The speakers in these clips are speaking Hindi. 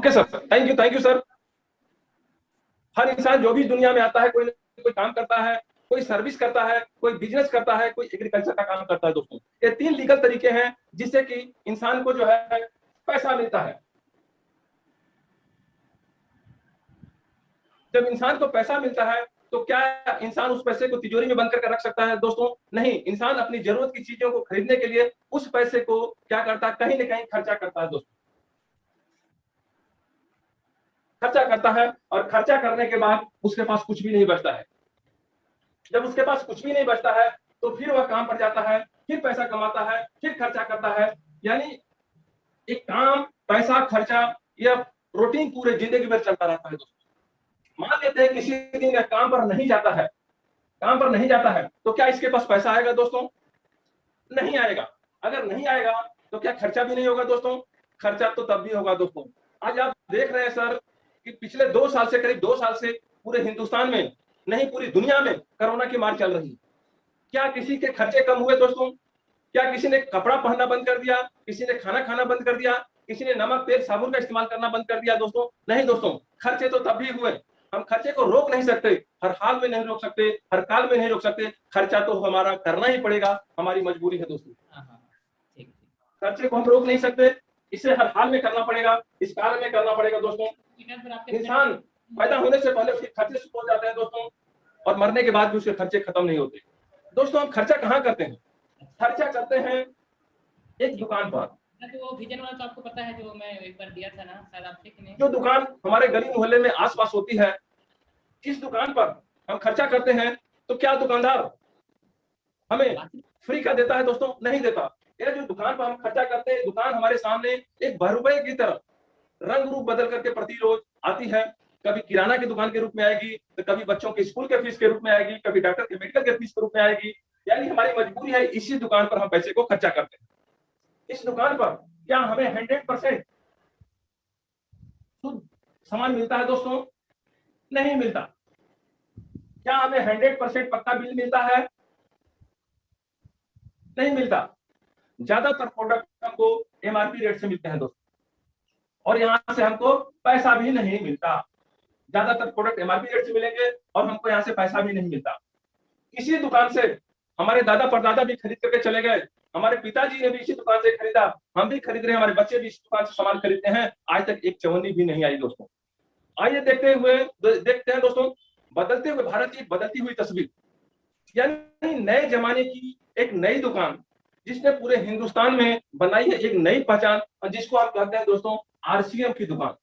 Okay sir, thank you sir. हर इंसान जो भी दुनिया में आता है कोई ना कोई काम करता है, कोई सर्विस करता है, कोई बिजनेस करता है, कोई एग्रीकल्चर का काम करता है दोस्तों। ये 3 लीगल तरीके हैं जिससे कि इंसान को जो है पैसा मिलता है। जब इंसान को पैसा मिलता है तो क्या इंसान उस पैसे को तिजोरी में बंद करके रख सकता है दोस्तों? नहीं, इंसान अपनी जरूरत की चीजों को खरीदने के लिए उस पैसे को क्या करता है, कहीं ना कहीं खर्चा करता है दोस्तों। खर्चा करता है और खर्चा करने के बाद उसके पास कुछ भी नहीं बचता है। जब उसके पास कुछ भी नहीं बचता है तो फिर वह काम पर जाता है, फिर पैसा कमाता है, फिर खर्चा करता है। यानी एक काम, पैसा, खर्चा, यह रूटीन पूरे जिंदगी भर चलता रहता है दोस्तों। मान लेते हैं किसी दिन यह काम पर नहीं जाता है, काम पर नहीं जाता है तो क्या इसके पास पैसा आएगा दोस्तों? नहीं आएगा। अगर नहीं आएगा तो क्या खर्चा भी नहीं होगा दोस्तों? खर्चा तो तब भी होगा दोस्तों। आज आप देख रहे हैं सर कि पिछले 2 साल से, करीब 2 साल से पूरे हिंदुस्तान में, नहीं पूरी दुनिया में कोरोना की मार चल रही है। क्या किसी के खर्चे कम हुए दोस्तों? क्या किसी ने कपड़ा पहनना बंद कर दिया? किसी ने खाना खाना बंद कर दिया? किसी ने नमक, तेल, साबुन का इस्तेमाल करना बंद कर दिया दोस्तों? नहीं दोस्तों, खर्चे तो तब भी हुए। हम खर्चे को रोक नहीं सकते, हर हाल में नहीं रोक सकते, हर काल में नहीं रोक सकते। खर्चा तो हमारा करना ही पड़ेगा, हमारी मजबूरी है दोस्तों। खर्चे को हम रोक नहीं सकते, इसे हर हाल में करना पड़ेगा, इस काल में करना पड़ेगा दोस्तों। इंसान पैदा होने से पहले उसके खर्चे शुरू हो जाते हैं दोस्तों, और मरने के बाद भी उसके खर्चे खत्म नहीं होते दोस्तों। हम खर्चा कहाँ करते हैं? खर्चा करते हैं एक दुकान पर। तो वो विजन वाला तो आपको पता है, जो मैं एक बार दिया था ना शायद आपसे कि नहीं? जो दुकान हमारे गली मोहल्ले में आसपास होती है, इस दुकान पर हम खर्चा करते हैं तो क्या दुकानदार हमें फ्री का देता है दोस्तों? नहीं देता। यह जो दुकान पर हम खर्चा करते हैं, दुकान हमारे सामने एक भरभई की तरह रंग रूप बदल करके प्रतिरोज आती है। कभी किराना की दुकान के रूप में आएगी, तो कभी बच्चों के स्कूल के फीस के रूप में आएगी, कभी डॉक्टर के मेडिकल के फीस के रूप में आएगी। यानी हमारी मजबूरी है, इसी दुकान पर हम पैसे को खर्चा करते हैं। इस दुकान पर क्या हमें 100% शुद्ध सामान मिलता है दोस्तों? नहीं मिलता। क्या हमें 100% पक्का बिल मिलता है? नहीं मिलता। ज्यादातर प्रोडक्ट हमको एमआरपी रेट से मिलते हैं दोस्तों, और यहां से हमको पैसा भी नहीं मिलता। ज्यादातर प्रोडक्ट एमआरपी रेट से मिलेंगे और हमको यहाँ से पैसा भी नहीं मिलता। इसी दुकान से हमारे दादा परदादा भी खरीद करके चले गए, हमारे पिताजी ने भी इसी दुकान से खरीदा, हम भी खरीद रहे हैं, हमारे बच्चे भी इस दुकान से सामान खरीदते हैं। आज तक एक चवन्नी भी नहीं आई दोस्तों। आइए देखते हैं दोस्तों, बदलते हुए भारत की बदलती हुई तस्वीर, यानी नए जमाने की एक नई दुकान जिसने पूरे हिंदुस्तान में बनाई है एक नई पहचान, जिसको आप कहते हैं दोस्तों आरसीएम की दुकान।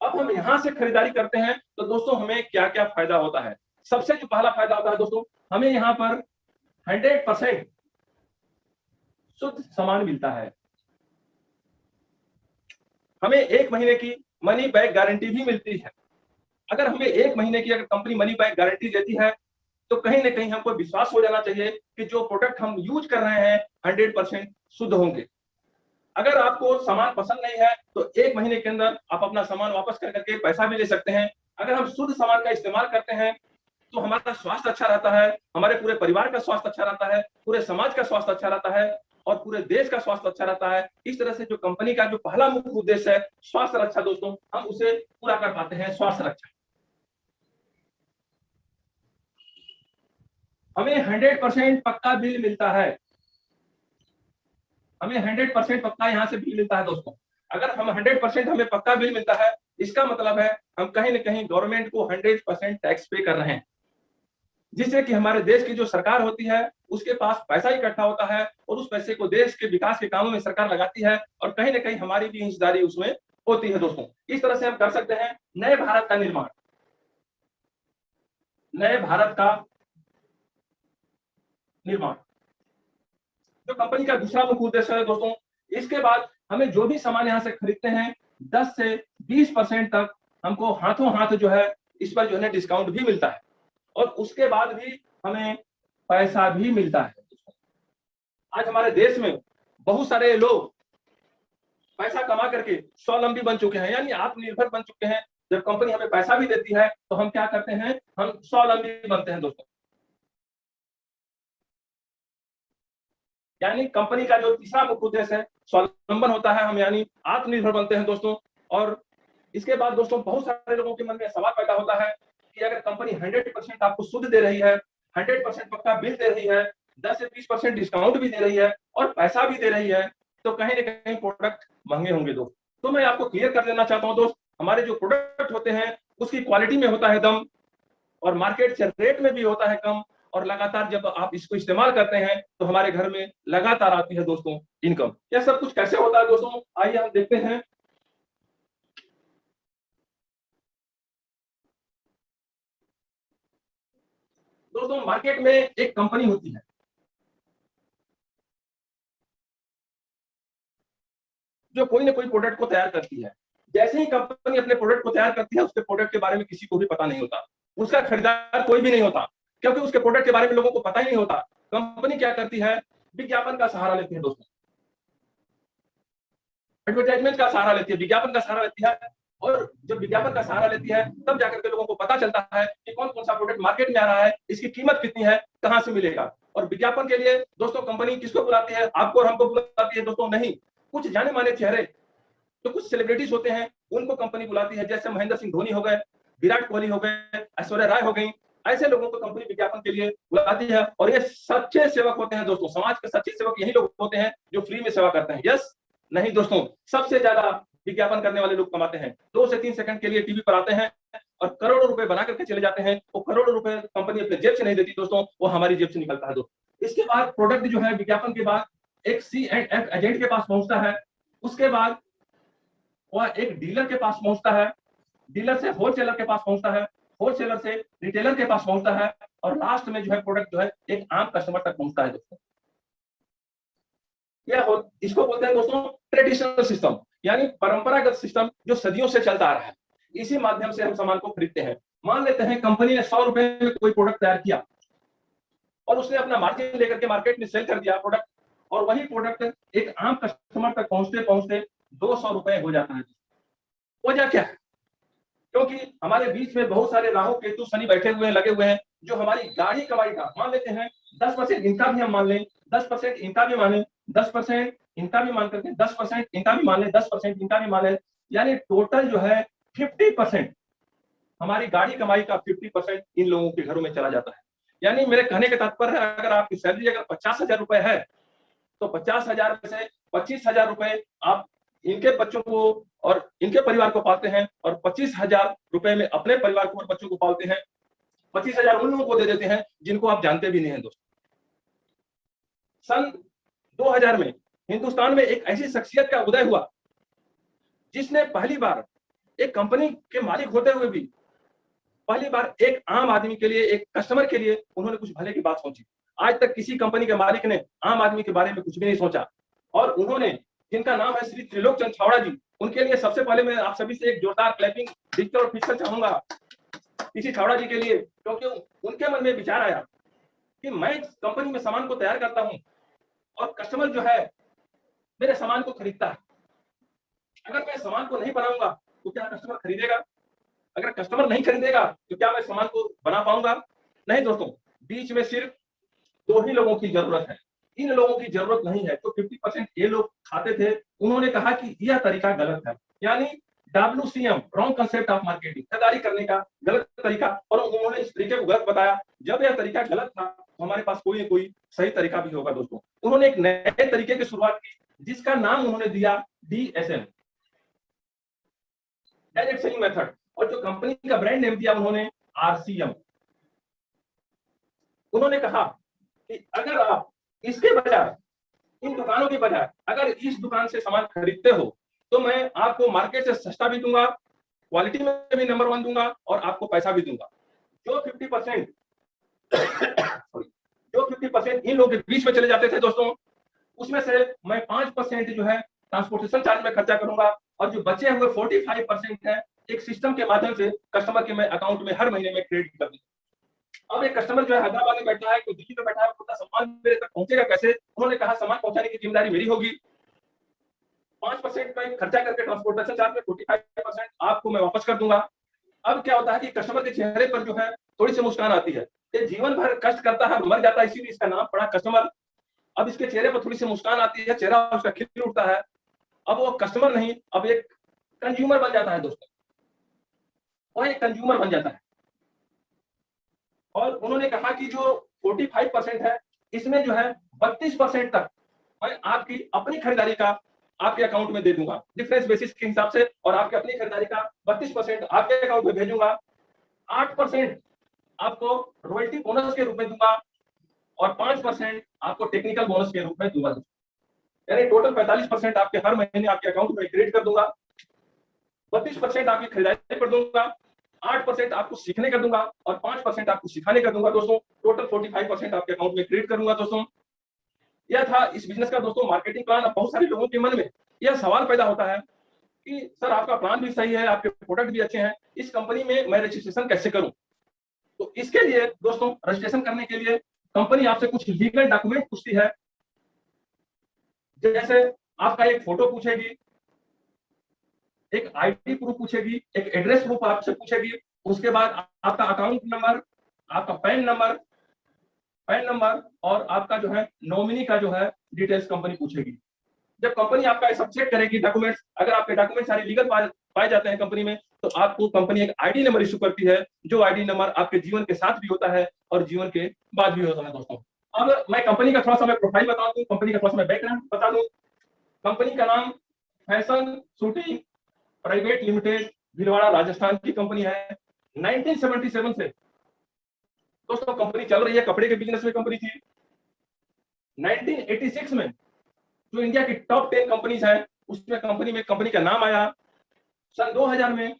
अब हम यहां से खरीदारी करते हैं तो दोस्तों हमें क्या क्या फायदा होता है? सबसे जो पहला फायदा होता है दोस्तों, हमें यहां पर 100% शुद्ध सामान मिलता है। हमें 1 महीने की मनी बैक गारंटी भी मिलती है। अगर हमें 1 महीने की अगर कंपनी मनी बैक गारंटी देती है तो कहीं ना कहीं हमको विश्वास हो जाना चाहिए कि जो प्रोडक्ट हम यूज कर रहे हैं 100% शुद्ध होंगे। अगर आपको सामान पसंद नहीं है तो 1 महीने के अंदर आप अपना सामान वापस कर करके पैसा भी ले सकते हैं। अगर हम शुद्ध सामान का इस्तेमाल करते हैं तो हमारा स्वास्थ्य अच्छा रहता है, हमारे पूरे परिवार का स्वास्थ्य अच्छा रहता है, पूरे समाज का स्वास्थ्य अच्छा रहता है, और पूरे देश का स्वास्थ्य अच्छा रहता है। इस तरह से जो कंपनी का जो पहला मुख्य उद्देश्य है स्वास्थ्य रक्षा दोस्तों, हम उसे पूरा कर पाते हैं। स्वास्थ्य रक्षा हमें 100% पक्का बिल मिलता है। हमें 100% पक्का यहाँ से बिल मिलता है दोस्तों। अगर हम 100% हमें पक्का बिल मिलता है, इसका मतलब है हम कहीं ना कहीं गवर्नमेंट को 100% टैक्स पे कर रहे हैं, जिससे कि हमारे देश की जो सरकार होती है उसके पास पैसा इकट्ठा होता है, और उस पैसे को देश के विकास के कामों में सरकार लगाती है, और कहीं ना कहीं हमारी भी हिस्सेदारी उसमें होती है दोस्तों। इस तरह से हम कर सकते हैं नए भारत का निर्माण, नए भारत का निर्माण जो कंपनी का दूसरा मुख्य उद्देश्य है दोस्तों। इसके बाद हमें जो भी सामान यहाँ से खरीदते हैं 10 से 20% तक हमको हाथों हाथ जो है इस पर जो है डिस्काउंट भी मिलता है, और उसके बाद भी हमें पैसा भी मिलता है। आज हमारे देश में बहुत सारे लोग पैसा कमा करके स्वावलंबी बन चुके हैं, यानी आत्मनिर्भर बन चुके हैं। जब कंपनी हमें पैसा भी देती है तो हम क्या करते हैं, हम स्वावलंबी बनते हैं दोस्तों। यानी कंपनी का जो तीसरा मुख्य उद्देश्य है स्वावलंबन होता है, हम यानी आत्मनिर्भर बनते हैं दोस्तों। और इसके बाद दोस्तों बहुत सारे लोगों के मन में सवाल पैदा होता है कि अगर कंपनी 100% आपको शुद्ध दे रही है, 100% पक्का बिल दे रही है, 10 से 20% डिस्काउंट भी दे रही है और पैसा भी दे रही है, तो कहीं ना कहीं प्रोडक्ट महंगे होंगे दोस्त। तो मैं आपको क्लियर कर देना चाहता हूं दोस्त, हमारे जो प्रोडक्ट होते हैं उसकी क्वालिटी में होता है दम, और मार्केट से रेट में भी होता है कम, और लगातार जब आप इसको इस्तेमाल करते हैं तो हमारे घर में लगातार आती है दोस्तों इनकम। यह सब कुछ कैसे होता है दोस्तों, आइए हम देखते हैं। दोस्तों मार्केट में एक कंपनी होती है जो कोई ना कोई प्रोडक्ट को तैयार करती है। जैसे ही कंपनी अपने प्रोडक्ट को तैयार करती है, उसके प्रोडक्ट के बारे में किसी को भी पता नहीं होता, उसका खरीदार कोई भी नहीं होता, क्योंकि उसके प्रोडक्ट के बारे में लोगों को पता ही नहीं होता। कंपनी क्या करती है, विज्ञापन का सहारा लेती है दोस्तों, एडवर्टाइजमेंट का सहारा लेती है, विज्ञापन का सहारा लेती है। और जब विज्ञापन का सहारा लेती है तब जाकर के लोगों को पता चलता है कि कौन कौन सा प्रोडक्ट मार्केट में आ रहा है, इसकी कीमत कितनी है, कहां से मिलेगा। और विज्ञापन के लिए दोस्तों कंपनी किसको बुलाती है, आपको और हमको बुलाती है दोस्तों? नहीं, कुछ जाने माने चेहरे, तो कुछ सेलिब्रिटीज होते हैं उनको कंपनी बुलाती है, जैसे महेंद्र सिंह धोनी हो गए, विराट कोहली हो गए, ऐश्वर्या राय हो गई। ऐसे लोगों को कंपनी विज्ञापन के लिए बुलाती है, और ये सच्चे सेवक होते हैं दोस्तों। समाज के सच्चे सेवक यही लोग होते हैं जो फ्री में सेवा करते हैं। यस, नहीं दोस्तों, सबसे ज्यादा विज्ञापन करने वाले लोग कमाते हैं। 2 से 3 सेकंड के लिए टीवी पर आते हैं और करोड़ों रुपए बना करके चले जाते हैं। वो करोड़ों रुपए कंपनी अपने जेब से नहीं देती दोस्तों, वो हमारी जेब से निकलता है दोस्तों। इसके बाद प्रोडक्ट जो है विज्ञापन के बाद एक C&F एजेंट के पास पहुंचता है, उसके बाद वह एक डीलर के पास पहुंचता है, डीलर से होलसेलर के पास पहुंचता है, होलसेलर से रिटेलर के पास पहुंचता है, और लास्ट में जो है प्रोडक्ट जो है एक आम कस्टमर तक पहुंचता है दोस्तों। इसको बोलते हैं दोस्तों ट्रेडिशनल सिस्टम, यानी परंपरागत सिस्टम जो सदियों से चलता आ रहा है। इसी माध्यम से हम सामान को खरीदते हैं। मान लेते हैं कंपनी ने 100 रुपए में कोई प्रोडक्ट तैयार किया और उसने अपना मार्जिन लेकर के मार्केट में सेल कर दिया प्रोडक्ट, और वही प्रोडक्ट एक आम कस्टमर तक पहुंचते पहुंचते 200 रुपए हो जाता है। वजह क्या है? क्योंकि हमारे बीच में बहुत सारे राहु केतु शनि बैठे हुए हैं, लगे हुए हैं, जो हमारी गाड़ी कमाई का मान लेते हैं 10% इनका भी हम मान लें, 10% इनका भी माने, 10% इनका भी मान करके 10% इनका भी मान लें, 10% इनका भी मान लें, यानी टोटल जो है 50% हमारी गाड़ी कमाई का 50% इन लोगों के घरों में चला जाता है। यानी मेरे कहने का तात्पर्य है, अगर आपकी सैलरी अगर 50,000 रुपए है तो 50,000 में से 25,000 रुपए आप इनके बच्चों को और इनके परिवार को पालते हैं, और 25,000 रुपए में अपने परिवार को और बच्चों को पालते हैं। 25,000 उन लोगों को दे देते हैं जिनको आप जानते भी नहीं हैं दोस्तों। सन 2000 में हिंदुस्तान में एक ऐसी शख्सियत का उदय हुआ जिसने पहली बार एक कंपनी के मालिक होते हुए भी पहली बार एक आम आदमी के लिए, एक कस्टमर के लिए उन्होंने कुछ भले की बात सोची। आज तक किसी कंपनी के मालिक ने आम आदमी के बारे में कुछ भी नहीं सोचा, और उन्होंने, जिनका नाम है श्री त्रिलोक चंद छावड़ा जी, उनके लिए सबसे पहले मैं आप सभी से एक जोरदार क्लैपिंग डिजिटल और फिजिकल चाहूंगा किसी छावड़ा जी के लिए, क्योंकि उनके मन में विचार आया कि मैं कंपनी में सामान को तैयार करता हूं और कस्टमर जो है मेरे सामान को खरीदता है। अगर मैं सामान को नहीं बनाऊंगा तो क्या कस्टमर खरीदेगा? अगर कस्टमर नहीं खरीदेगा तो क्या मैं सामान को बना पाऊंगा? नहीं दोस्तों, बीच में सिर्फ 2 ही लोगों की जरूरत है। इन लोगों की जरूरत नहीं है। तो 50% ये लोग खाते थे, उन्होंने कहा कि यह तरीका गलत है, यानी WCM wrong concept of marketing, खरीदारी करने का गलत तरीका, और उन्होंने इस तरीके को गलत बताया। जब यह तरीका गलत था तो हमारे पास कोई ना कोई सही तरीका भी होगा दोस्तों। उन्होंने एक नए तरीके की शुरुआत की जिसका नाम उन्होंने दिया DSM, डायरेक्ट सेलिंग मेथड, और जो कंपनी का ब्रांड नेम दिया उन्होंने RCM। उन्होंने कहा कि अगर आप इसके बजाय, इन दुकानों के बजाय अगर इस दुकान से सामान खरीदते हो तो मैं आपको मार्केट से सस्ता भी दूंगा, क्वालिटी में भी नंबर 1 दूंगा, और आपको पैसा भी दूंगा। जो 50% जो 50% इन लोगों के बीच में चले जाते थे दोस्तों, उसमें से मैं 5% जो है ट्रांसपोर्टेशन चार्ज में खर्चा करूंगा, और जो बचे हुए 45% है एक सिस्टम के माध्यम से कस्टमर के मैं अकाउंट में हर महीने में क्रेडिट कर दूंगा। अब एक कस्टमर जो है हैदराबाद में बैठा है, कोई दिल्ली में बैठा है, उसका सामान मेरे तक पहुंचेगा कैसे? उन्होंने कहा सामान पहुंचाने की जिम्मेदारी मेरी होगी। 5% में खर्चा करके ट्रांसपोर्टेशन चार्ज में 45% आपको मैं वापस कर दूंगा। अब क्या होता है कि कस्टमर के चेहरे पर जो है थोड़ी सी मुस्कान आती है। ये जीवन भर कष्ट करता है, मर जाता है, इसीलिए इसका नाम पड़ा कस्टमर। अब इसके चेहरे पर थोड़ी सी मुस्कान आती है, चेहरा उसका खिल उठता है। अब वो कस्टमर नहीं, अब एक कंज्यूमर बन जाता है दोस्तों, वो एक कंज्यूमर बन जाता है। और उन्होंने कहा कि जो 45% है, इसमें जो है 32% तक मैं आपकी अपनी खरीदारी का आपके अकाउंट में दे दूंगा, डिफरेंस बेसिस के हिसाब से, और आपके अपनी खरीदारी का 32% आपके अकाउंट में भेजूंगा। 8% आपको रॉयल्टी बोनस के रूप में दूंगा और 5% आपको टेक्निकल बोनस के रूप में दूंगा। यानी टोटल 45% आपके हर महीने आपके अकाउंट में क्रेडिट कर दूंगा, 32% आपकी खरीदारी पर दूंगा, 8% आपको सीखने का दूंगा और 5% आपको सिखाने का दूंगा दोस्तों। टोटल 45% आपके अकाउंट में क्रेडिट करूंगा दोस्तों। यह था इस बिजनेस का दोस्तों मार्केटिंग प्लान। अब बहुत सारे लोगों के मन में यह सवाल पैदा होता है कि सर आपका प्लान भी सही है, आपके प्रोडक्ट भी अच्छे हैं, इस कंपनी में मैं रजिस्ट्रेशन कैसे करूं? तो इसके लिए दोस्तों रजिस्ट्रेशन करने के लिए कंपनी आपसे कुछ लीगल डॉक्यूमेंट पूछती है। जैसे आपका एक फोटो पूछेगी, एक आईडी प्रूफ पूछेगी, एक एड्रेस प्रूफ आपसे पूछेगी, उसके बाद आपका अकाउंट नंबर, आपका पैन नंबर और आपका जो है नॉमिनी का जो है डिटेल्स कंपनी पूछेगी। जब कंपनी आपका सब चेक करेगी डॉक्यूमेंट्स, अगर आपके डॉक्यूमेंट सारे लीगल पाए जाते हैं कंपनी में, तो आपको कंपनी एक आईडी नंबर इशू करती है, जो आईडी नंबर आपके जीवन के साथ भी होता है और जीवन के बाद भी होता है दोस्तों। अब मैं कंपनी का थोड़ा सा मैं प्रोफाइल बता दूं, कंपनी का थोड़ा सा मैं बैकग्राउंड बता दूं। कंपनी का नाम fashion shooting private limited, Bhilwara Rajasthan की कंपनी है। 1977 से दोस्तों कंपनी चल रही है, कपड़े के बिजनेस में कंपनी थी। 1986 में जो इंडिया की टॉप 10 कंपनीज है, उसमें कंपनी का नाम आया। सन 2000 में,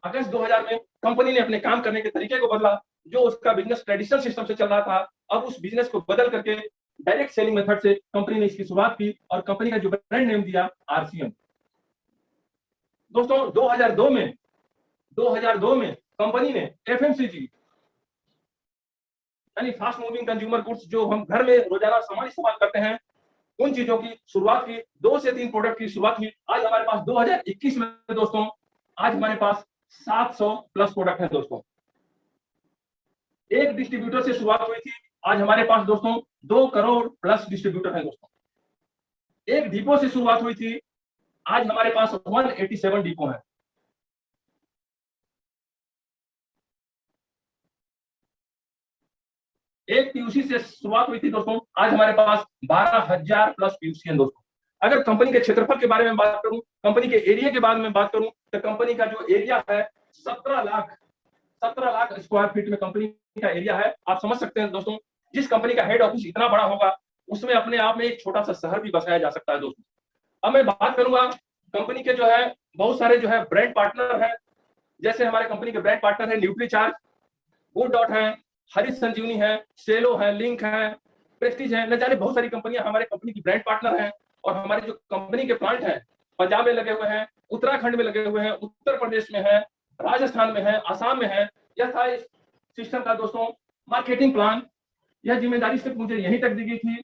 अगस्त 2000 में कंपनी ने अपने काम करने के तरीके को बदला। जो उसका बिजनेस ट्रेडिशनल सिस्टम से चल रहा था, अब उस बिजनेस को बदल करके डायरेक्ट सेलिंग मेथड से कंपनी ने इसकी शुरुआत की और कंपनी का जो ब्रांड नेम दिया आरसीएम। दोस्तों 2002 में कंपनी ने एफएमसीजी यानी फास्ट मूविंग कंज्यूमर गुड्स, जो हम घर में रोजाना सामान इस्तेमाल करते हैं, उन चीजों की शुरुआत की। 2 से 3 प्रोडक्ट की शुरुआत की। आज हमारे पास 2021 में दोस्तों, आज हमारे पास 700 प्लस प्रोडक्ट है दोस्तों। एक डिस्ट्रीब्यूटर से शुरुआत हुई थी, आज हमारे पास दोस्तों 2 करोड़ प्लस डिस्ट्रीब्यूटर है दोस्तों। एक डिपो से शुरुआत हुई थी, आज हमारे पास 187 डिपो है। एक पीयूसी से शुरुआत हुई थी दोस्तों, आज हमारे पास 12,000 प्लस पीयूसी है दोस्तों। अगर कंपनी के क्षेत्रफल के बारे में बात करूं, कंपनी के एरिया के बारे में बात करूं, तो कंपनी का जो एरिया है 17 लाख स्क्वायर फीट में कंपनी का एरिया है। आप समझ सकते हैं दोस्तों, जिस कंपनी का हेड ऑफिस इतना बड़ा होगा, उसमें अपने आप में एक छोटा सा शहर भी बसाया जा सकता है दोस्तों। अब मैं बात करूंगा कंपनी के जो है बहुत सारे जो है ब्रांड पार्टनर है। जैसे हमारे कंपनी के ब्रांड पार्टनर है न्यूट्रीचार्ज, गुड डॉट है, हरीश संजीवनी है, सेलो है, लिंक है, प्रेस्टीज है, न जाने बहुत सारी कंपनियां हमारे कंपनी की ब्रांड पार्टनर हैं। और हमारे जो कंपनी के प्लांट हैं, पंजाब में लगे हुए हैं, उत्तराखंड में लगे हुए हैं, उत्तर प्रदेश में है, राजस्थान में है, आसाम में है। यह था इस सिस्टम का दोस्तों मार्केटिंग प्लान। यह जिम्मेदारी सिर्फ मुझे यहीं तक दी गई थी